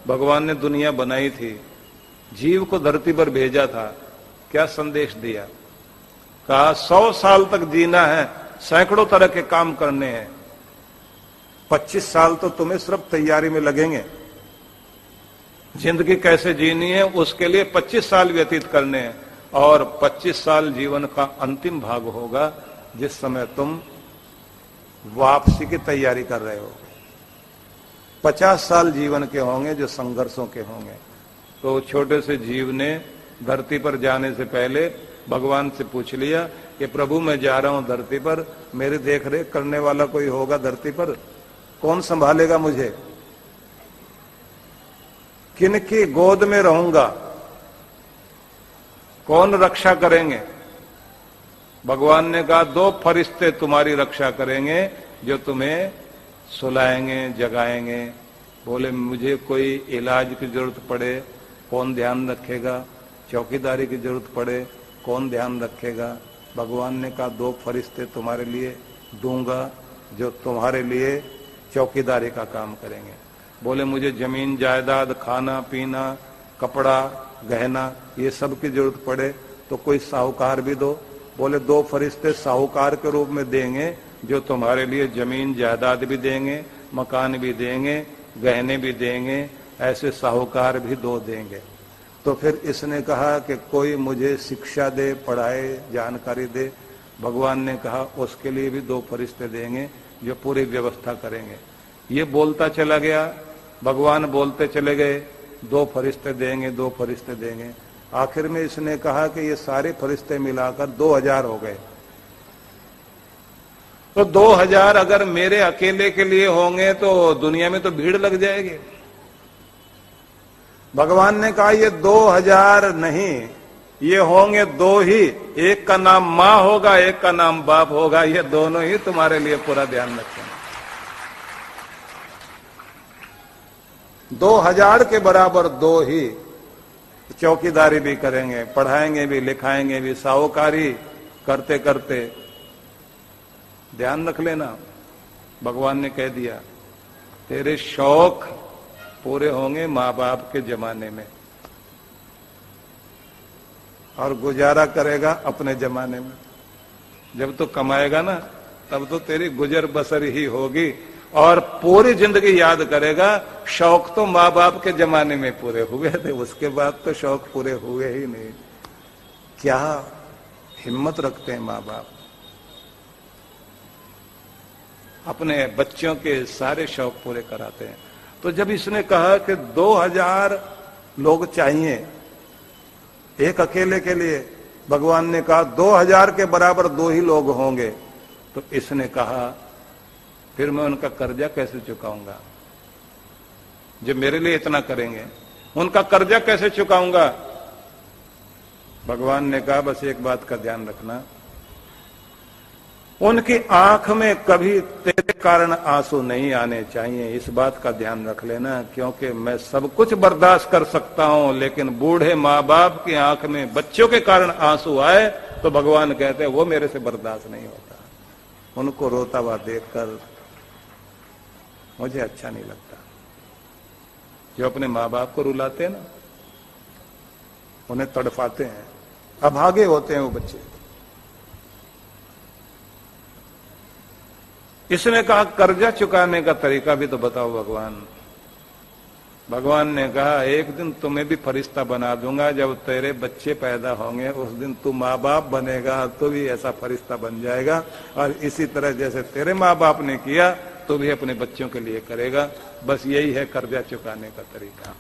भगवान ने दुनिया बनाई थी, जीव को धरती पर भेजा था, क्या संदेश दिया? कहा 100 साल तक जीना है, सैकड़ों तरह के काम करने हैं, 25 साल तो तुम्हें सिर्फ तैयारी में लगेंगे। जिंदगी कैसे जीनी है उसके लिए 25 साल व्यतीत करने हैं, और 25 साल जीवन का अंतिम भाग होगा जिस समय तुम वापसी की तैयारी कर रहे हो। 50 साल जीवन के होंगे जो संघर्षों के होंगे। तो छोटे से जीव ने धरती पर जाने से पहले भगवान से पूछ लिया कि प्रभु मैं जा रहा हूं धरती पर, मेरी देख रेख करने वाला कोई होगा धरती पर? कौन संभालेगा मुझे? किनकी गोद में रहूंगा? कौन रक्षा करेंगे? भगवान ने कहा 2 फरिश्ते तुम्हारी रक्षा करेंगे जो तुम्हें सुलाएंगे, जगाएंगे। बोले मुझे कोई इलाज की जरूरत पड़े कौन ध्यान रखेगा? चौकीदारी की जरूरत पड़े कौन ध्यान रखेगा? भगवान ने कहा 2 फरिश्ते तुम्हारे लिए दूंगा जो तुम्हारे लिए चौकीदारी का काम करेंगे। बोले मुझे जमीन जायदाद, खाना पीना, कपड़ा गहना ये सब की जरूरत पड़े तो कोई साहूकार भी दो। बोले 2 फरिश्ते साहूकार के रूप में देंगे जो तुम्हारे लिए जमीन जायदाद भी देंगे, मकान भी देंगे, गहने भी देंगे, ऐसे साहूकार भी 2 देंगे। तो फिर इसने कहा कि कोई मुझे शिक्षा दे, पढ़ाए, जानकारी दे। भगवान ने कहा उसके लिए भी 2 फरिश्ते देंगे जो पूरी व्यवस्था करेंगे। ये बोलता चला गया, भगवान बोलते चले गए, 2 फरिश्ते देंगे, 2 फरिश्ते देंगे। आखिर में इसने कहा कि ये सारे फरिश्ते मिलाकर 2000 हो गए। तो 2000 अगर मेरे अकेले के लिए होंगे तो दुनिया में तो भीड़ लग जाएगी। भगवान ने कहा ये 2000 नहीं, ये होंगे 2 ही। एक का नाम मां होगा, एक का नाम बाप होगा, ये दोनों ही तुम्हारे लिए पूरा ध्यान रखेंगे। 2000 के बराबर 2 ही चौकीदारी भी करेंगे, पढ़ाएंगे भी, लिखाएंगे भी, साहूकारी करते करते। ध्यान रख लेना, भगवान ने कह दिया तेरे शौक पूरे होंगे माँ बाप के जमाने में, और गुजारा करेगा अपने जमाने में। जब तो कमाएगा ना तब तो तेरी गुजर बसर ही होगी, और पूरी जिंदगी याद करेगा शौक तो माँ बाप के जमाने में पूरे हुए थे, उसके बाद तो शौक पूरे हुए ही नहीं। क्या हिम्मत रखते हैं माँ बाप, अपने बच्चों के सारे शौक पूरे कराते हैं। तो जब इसने कहा कि 2000 लोग चाहिए एक अकेले के लिए, भगवान ने कहा 2000 के बराबर 2 ही लोग होंगे। तो इसने कहा फिर मैं उनका कर्जा कैसे चुकाऊंगा? जो मेरे लिए इतना करेंगे उनका कर्जा कैसे चुकाऊंगा? भगवान ने कहा बस एक बात का ध्यान रखना, उनकी आंख में कभी तेरे कारण आंसू नहीं आने चाहिए, इस बात का ध्यान रख लेना। क्योंकि मैं सब कुछ बर्दाश्त कर सकता हूं, लेकिन बूढ़े माँ बाप की आंख में बच्चों के कारण आंसू आए तो भगवान कहते हैं वो मेरे से बर्दाश्त नहीं होता। उनको रोता हुआ देखकर मुझे अच्छा नहीं लगता। जो अपने माँ बाप को रुलाते हैं ना, उन्हें तड़पाते हैं, अभागे होते हैं वो बच्चे। इसने कहा कर्जा चुकाने का तरीका भी तो बताओ भगवान। भगवान ने कहा एक दिन तुम्हें भी फरिश्ता बना दूंगा, जब तेरे बच्चे पैदा होंगे उस दिन तू माँ बाप बनेगा तो भी ऐसा फरिश्ता बन जाएगा, और इसी तरह जैसे तेरे माँ बाप ने किया तो भी अपने बच्चों के लिए करेगा। बस यही है कर्जा चुकाने का तरीका।